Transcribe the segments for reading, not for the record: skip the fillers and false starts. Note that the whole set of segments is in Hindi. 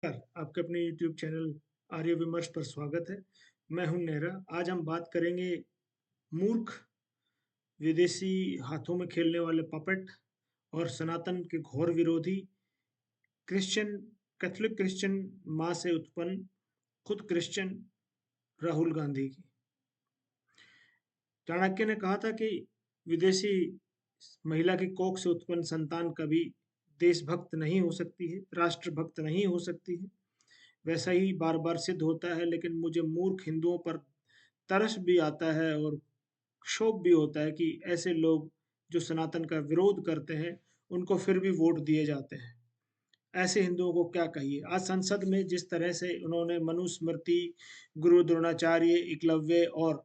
आपके अपने YouTube चैनल आर्य विमर्श पर स्वागत है। मैं हूं नेहरा। आज हम बात करेंगे मूर्ख विदेशी हाथों में खेलने वाले पपेट और सनातन के घोर विरोधी क्रिश्चियन कैथोलिक क्रिश्चियन मां से उत्पन्न खुद क्रिश्चियन राहुल गांधी की। चाणक्य ने कहा था कि विदेशी महिला की कोख से उत्पन्न संतान कभी देशभक्त नहीं हो सकती है, राष्ट्रभक्त नहीं हो सकती है। वैसा ही बार बार सिद्ध होता है, लेकिन मुझे मूर्ख हिंदुओं पर तरस भी आता है और क्षोभ भी होता है कि ऐसे लोग जो सनातन का विरोध करते हैं उनको फिर भी वोट दिए जाते हैं। ऐसे हिंदुओं को क्या कहिए। आज संसद में जिस तरह से उन्होंने मनुस्मृति, गुरु द्रोणाचार्य, एकलव्य और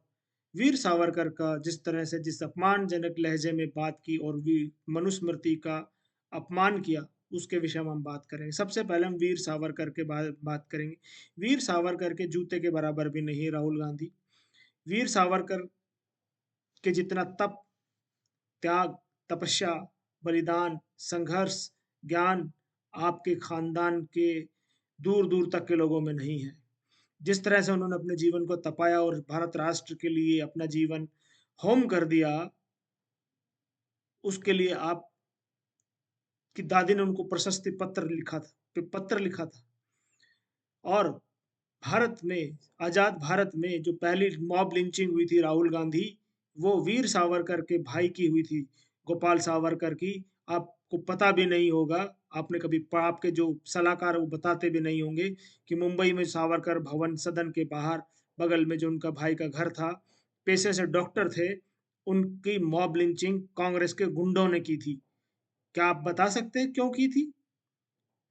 वीर सावरकर का जिस तरह से जिस अपमानजनक लहजे में बात की और मनुस्मृति का अपमान किया, उसके विषय में हम बात करेंगे। सबसे पहले हम वीर सावरकर के बात करेंगे। वीर सावरकर के जूते के बराबर भी नहीं राहुल गांधी। वीर सावरकर के जितना तप, त्याग, तपस्या, बलिदान, संघर्ष, ज्ञान आपके खानदान के दूर दूर तक के लोगों में नहीं है। जिस तरह से उन्होंने अपने जीवन को तपाया और भारत राष्ट्र के लिए अपना जीवन होम कर दिया, उसके लिए आप की दादी ने उनको प्रशस्ति पत्र लिखा था। और भारत में, आजाद भारत में जो पहली मॉब लिंचिंग हुई थी राहुल गांधी, वो वीर सावरकर के भाई की हुई थी, गोपाल सावरकर की। आपको पता भी नहीं होगा, आपने कभी आपके जो सलाहकार वो बताते भी नहीं होंगे कि मुंबई में सावरकर भवन सदन के बाहर बगल में जो उनका भाई का घर था, पेशे से डॉक्टर थे, उनकी मॉब लिंचिंग कांग्रेस के गुंडों ने की थी। क्या आप बता सकते हैं क्यों की थी?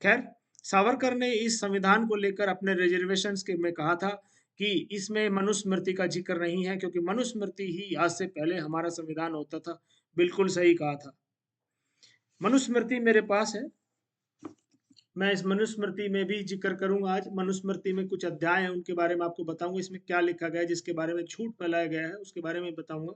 खैर, सावरकर ने इस संविधान को लेकर अपने रिजर्वेशंस के में कहा था कि इसमें मनुस्मृति का जिक्र नहीं है, क्योंकि मनुस्मृति ही आज से पहले हमारा संविधान होता था। बिल्कुल सही कहा था। मनुस्मृति मेरे पास है, मैं इस मनुस्मृति में भी जिक्र करूंगा। आज मनुस्मृति में कुछ अध्याय हैं, उनके बारे में आपको बताऊंगा। इसमें क्या लिखा गया है, जिसके बारे में झूठ फैलाया गया है, उसके बारे में बताऊंगा।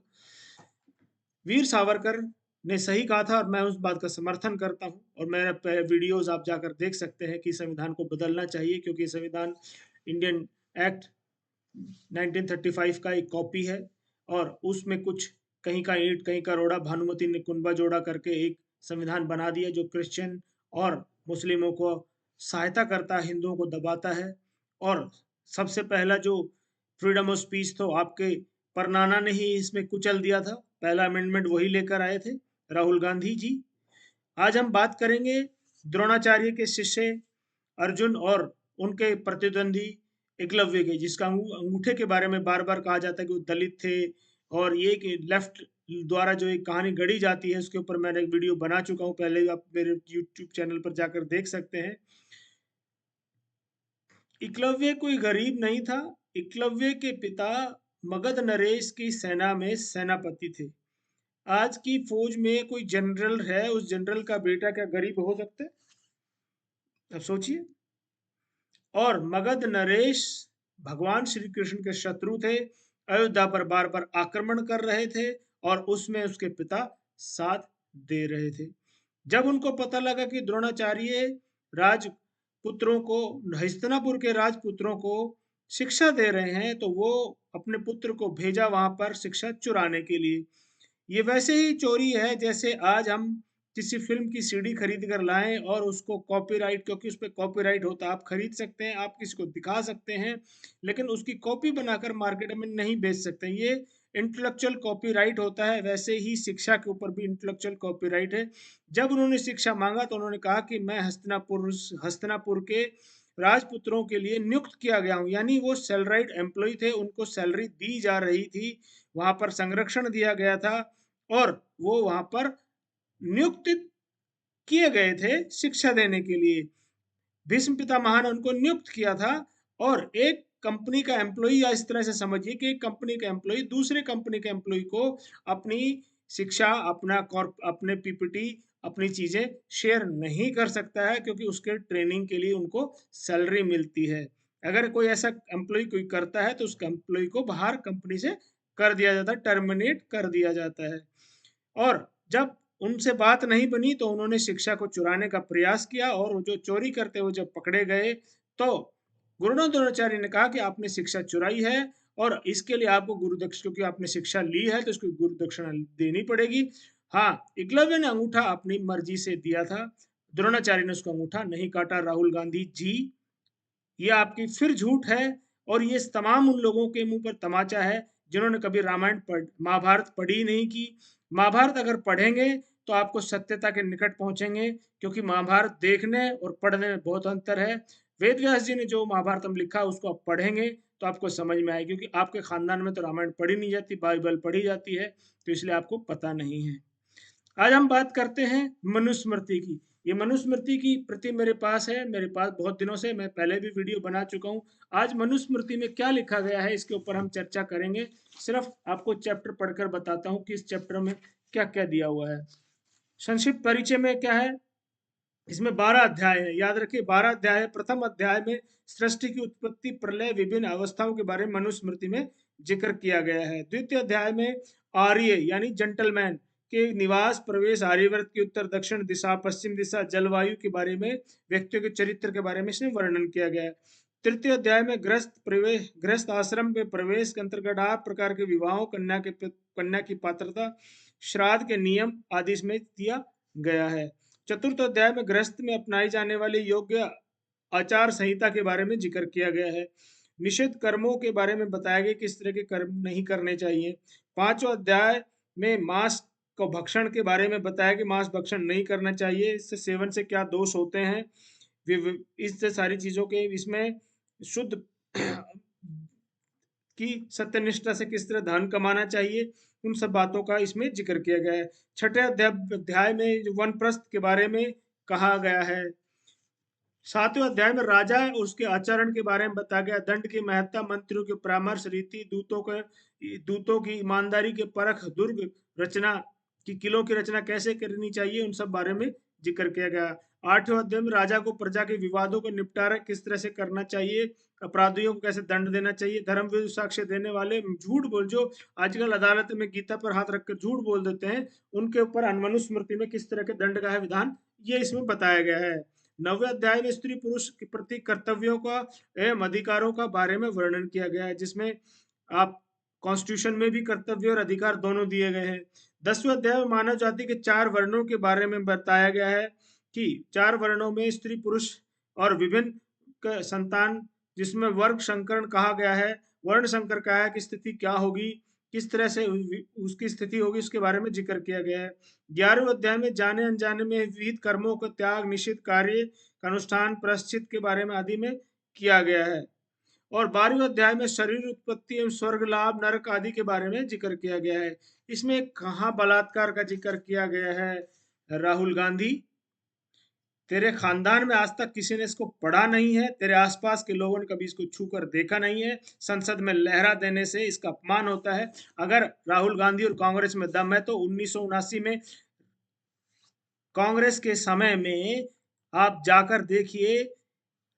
वीर सावरकर ने सही कहा था और मैं उस बात का समर्थन करता हूं। और मेरे वीडियोस आप जाकर देख सकते हैं कि संविधान को बदलना चाहिए, क्योंकि संविधान इंडियन एक्ट 1935 का एक कॉपी है और उसमें कुछ कहीं का ईंट कहीं का रोड़ा, भानुमति ने कुंभा जोड़ा करके एक संविधान बना दिया जो क्रिश्चियन और मुस्लिमों को सहायता करता है, हिंदुओं को दबाता है। और सबसे पहला जो फ्रीडम ऑफ स्पीच तो आपके परनाना ने ही इसमें कुचल दिया था। पहला अमेंडमेंट वही लेकर आए थे, राहुल गांधी जी। आज हम बात करेंगे द्रोणाचार्य के शिष्य अर्जुन और उनके प्रतिद्वंदी एकलव्य के, जिसका अंगूठे के बारे में बार बार कहा जाता है कि वो दलित थे। और ये कि लेफ्ट द्वारा जो एक कहानी गढ़ी जाती है, उसके ऊपर मैंने एक वीडियो बना चुका हूँ पहले, आप मेरे यूट्यूब चैनल पर जाकर देख सकते हैं। एकलव्य कोई गरीब नहीं था। एकलव्य के पिता मगध नरेश की सेना में सेनापति थे। आज की फौज में कोई जनरल है, उस जनरल का बेटा क्या गरीब हो सकता है? अब सोचिए। और मगध नरेश भगवान श्री कृष्ण के शत्रु थे, अयोध्या पर बार बार आक्रमण कर रहे थे और उसमें उसके पिता साथ दे रहे थे। जब उनको पता लगा कि द्रोणाचार्य राजपुत्रों को, हस्तिनापुर के राजपुत्रों को शिक्षा दे रहे हैं, तो वो अपने पुत्र को भेजा वहां पर शिक्षा चुराने के लिए। ये वैसे ही चोरी है जैसे आज हम किसी फिल्म की सीडी खरीद कर लाएं और उसको कॉपीराइट, क्योंकि उस पर कॉपीराइट होता है, आप खरीद सकते हैं, आप किसी को दिखा सकते हैं, लेकिन उसकी कॉपी बनाकर मार्केट में नहीं बेच सकते। ये इंटेलेक्चुअल कॉपीराइट होता है। वैसे ही शिक्षा के ऊपर भी इंटेलेक्चुअल कॉपीराइट है। जब उन्होंने शिक्षा मांगा तो उन्होंने कहा कि मैं हस्तिनापुर के राजपुत्रों के लिए नियुक्त किया गया हूँ, यानी वो सैलराइड एम्प्लॉय थे, उनको सैलरी दी जा रही थी, वहां पर संरक्षण दिया गया था और वो वहां पर नियुक्त किए गए थे शिक्षा देने के लिए। भीष्म पितामह ने उनको नियुक्त किया था। और एक कंपनी का एम्प्लॉय, या इस तरह से समझिए कि एक कंपनी का एम्प्लॉय दूसरे कंपनी के एम्प्लॉय को अपनी शिक्षा, अपने पीपीटी, अपनी चीजें शेयर नहीं कर सकता है, क्योंकि उसके ट्रेनिंग के लिए उनको सैलरी मिलती है। अगर कोई ऐसा एम्प्लॉय कोई करता है तो उस एम्प्लॉय को बाहर कंपनी से कर दिया जाता है, टर्मिनेट कर दिया जाता है। और जब उनसे बात नहीं बनी तो उन्होंने शिक्षा को चुराने का प्रयास किया, और जो चोरी करते हुए जब पकड़े गए तो गुरुनानक द्रोणाचार्य ने कहा कि आपने शिक्षा चुराई है और इसके लिए आपको गुरु दक्षिणा, क्योंकि आपने शिक्षा ली है तो उसको गुरु दक्षिणा देनी पड़ेगी। हाँ, एकलव्य ने अंगूठा अपनी मर्जी से दिया था, द्रोणाचार्य ने उसका अंगूठा नहीं काटा। राहुल गांधी जी, ये आपकी फिर झूठ है और ये तमाम उन लोगों के मुंह पर तमाचा है जिन्होंने कभी रामायण महाभारत पढ़ी नहीं की। महाभारत अगर पढ़ेंगे तो आपको सत्यता के निकट पहुंचेंगे, क्योंकि महाभारत देखने और पढ़ने में बहुत अंतर है। वेद व्यास जी ने जो महाभारतम लिखा उसको आप पढ़ेंगे तो आपको समझ में आएगी, क्योंकि आपके खानदान में तो रामायण पढ़ी नहीं जाती, बाइबल पढ़ी जाती है, तो इसलिए आपको पता नहीं है। आज हम बात करते हैं मनुस्मृति की। ये मनुस्मृति की प्रति मेरे पास है, मेरे पास बहुत दिनों से, मैं पहले भी वीडियो बना चुका हूँ। आज मनुस्मृति में क्या लिखा गया है इसके ऊपर हम चर्चा करेंगे। सिर्फ आपको चैप्टर पढ़कर बताता हूँ कि इस चैप्टर में क्या क्या दिया हुआ है। संक्षिप्त परिचय में क्या है, इसमें 12 अध्याय है, याद रखिए 12 अध्याय है। प्रथम अध्याय में सृष्टि की उत्पत्ति, प्रलय, विभिन्न अवस्थाओं के बारे में मनुस्मृति में जिक्र किया गया है। द्वितीय अध्याय में आर्य यानी जेंटलमैन के निवास, प्रवेश, आर्यवर्त की उत्तर दक्षिण दिशा, पश्चिम दिशा, जलवायु के बारे में, व्यक्तियों के चरित्र के बारे में इसमें वर्णन किया गया है। तृतीय अध्याय में गृहस्थ आश्रम के प्रवेश के अंतर्गत 8 प्रकार के विवाहों, कन्या की पात्रता, श्राद्ध के नियम आदि इसमें दिया गया है। चतुर्थ अध्याय में गृहस्थ में अपनाई जाने वाली योग्य आचार संहिता के बारे में जिक्र किया गया है। निषिद्ध कर्मों के बारे में बताया गया किस तरह के कर्म नहीं करने चाहिए। पांचवा अध्याय में मांस को भक्षण के बारे में बताया कि मांस भक्षण नहीं करना चाहिए, इससे सेवन से क्या दोष होते हैं, इससे सारी चीजों के इसमें शुद्ध कि सत्यनिष्ठा से किस तरह धन कमाना चाहिए, उन सब बातों का इसमें जिक्र किया गया है। छठे अध्याय में जो वनप्रस्थ के बारे में कहा गया है। सातवें अध्याय में राजा और उसके आचरण के बारे में बताया गया, दंड की महत्ता, मंत्रियों के परामर्श, रीति, दूतों की ईमानदारी के परख, दुर्ग रचना की, किलों की रचना कैसे करनी चाहिए, उन सब बारे में जिक्र किया गया। आठवें अध्याय में राजा को प्रजा के विवादों का निपटारा किस तरह से करना चाहिए, अपराधियों को कैसे दंड देना चाहिए, धर्म विरुद्ध साक्ष्य देने वाले, झूठ बोल जो आजकल अदालत में गीता पर हाथ रखकर झूठ बोल देते हैं, उनके ऊपर मनुस्मृति में किस तरह के दंड का है विधान, ये इसमें बताया गया है। नवे अध्याय में स्त्री पुरुष के प्रति कर्तव्यों का एवं अधिकारों का बारे में वर्णन किया गया है, जिसमें आप कॉन्स्टिट्यूशन में भी कर्तव्य और अधिकार दोनों दिए गए हैं। 10वें अध्याय में मानव जाति के 4 वर्णों के बारे में बताया गया है कि 4 वर्णों में स्त्री पुरुष और विभिन्न संतान, जिसमें वर्ग संकरण कहा गया है, वर्ण संकर कहा है कि स्थिति क्या होगी, किस तरह से उसकी स्थिति होगी, उसके बारे में जिक्र किया गया है। 11वें अध्याय में जाने अनजाने में विविध कर्मों का त्याग, निषिद्ध कार्य का अनुष्ठान, प्रायश्चित के बारे में आदि में किया गया है। और 12वें अध्याय में शरीर उत्पत्ति एवं स्वर्ग लाभ, नरक आदि के बारे में जिक्र किया गया है। इसमें कहाँ बलात्कार का जिक्र किया गया है? राहुल गांधी, तेरे खानदान में आज तक किसी ने इसको पढ़ा नहीं है, तेरे आसपास के लोगों ने कभी इसको छूकर देखा नहीं है, संसद में लहरा देने से इसका अपमान होता है। अगर राहुल गांधी और कांग्रेस में दम है तो 1979 में कांग्रेस के समय में आप जाकर देखिए,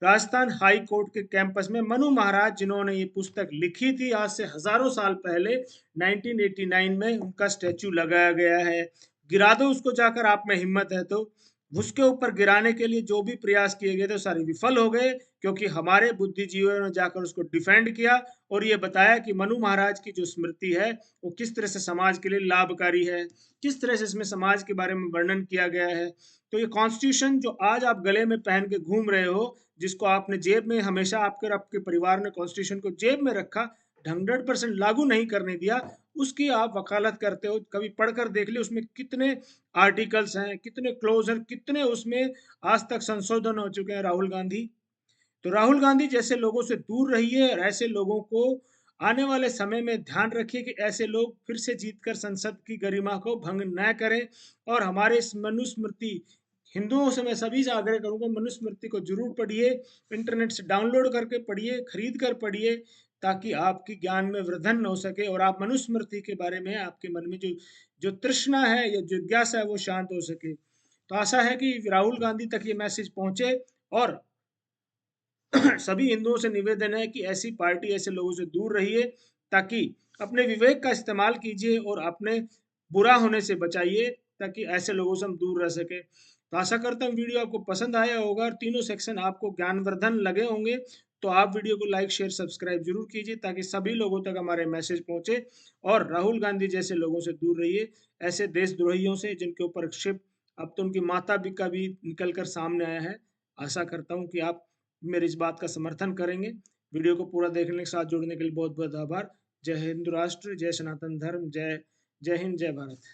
राजस्थान हाई कोर्ट के कैंपस में मनु महाराज, जिन्होंने ये पुस्तक लिखी थी आज से हजारों साल पहले, 1989 में उनका स्टैचू लगाया गया है। गिरा दो उसको जाकर, आप में हिम्मत है तो। उसके ऊपर गिराने के लिए जो भी प्रयास किए गए थे सारे विफल हो गए, क्योंकि हमारे बुद्धिजीवियों ने जाकर उसको डिफेंड किया और ये बताया कि मनु महाराज की जो स्मृति है वो किस तरह से समाज के लिए लाभकारी है, किस तरह से इसमें समाज के बारे में वर्णन किया गया है। तो ये कॉन्स्टिट्यूशन जो आज आप गले में पहन के घूम रहे हो, जिसको आपने जेब में हमेशा, आपके परिवार ने कॉन्स्टिट्यूशन को जेब में रखा, 100% लागू नहीं करने दिया, उसकी आप वकालत करते हो। कभी पढ़कर देख लियो उसमें कितने आर्टिकल्स हैं, कितने क्लोज हैं, कितने उसमें आज तक संशोधन हो चुके हैं। राहुल गांधी, तो राहुल गांधी जैसे लोगों से दूर रहिए और ऐसे लोगों को आने वाले समय में ध्यान रखिए कि ऐसे लोग फिर से जीतकर संसद की गरिमा को भंग न करें। और हमारे इस मनुस्मृति, हिंदुओं से मैं सभी से आग्रह करूंगा, मनुस्मृति को जरूर पढ़िए, इंटरनेट से डाउनलोड करके पढ़िए, खरीद कर पढ़िए, ताकि आपकी ज्ञान में वृद्धन हो सके और आप मनुस्मृति के बारे में आपके मन में जो जो तृष्णा है या जिज्ञासा है वो शांत हो सके। तो आशा है कि राहुल गांधी तक ये मैसेज पहुंचे और सभी हिंदुओं से निवेदन है कि ऐसी पार्टी, ऐसे लोगों से दूर रहिए, ताकि अपने विवेक का इस्तेमाल कीजिए और अपने बुरा होने से बचाइए, ताकि ऐसे लोगों से हम दूर रह सके। तो आशा करता हूँ वीडियो आपको पसंद आया होगा और तीनों सेक्शन आपको ज्ञानवर्धन लगे होंगे। तो आप वीडियो को लाइक शेयर सब्सक्राइब जरूर कीजिए ताकि सभी लोगों तक हमारे मैसेज पहुंचे और राहुल गांधी जैसे लोगों से दूर रहिए, ऐसे देशद्रोहियों से जिनके ऊपर शिप अब तो उनकी माता भी का भी निकल कर सामने आया है। आशा करता हूँ कि आप मेरी इस बात का समर्थन करेंगे। वीडियो को पूरा देखने के साथ जुड़ने के लिए बहुत बहुत आभार। जय हिंद राष्ट्र, जय सनातन धर्म, जय जय हिंद, जय भारत।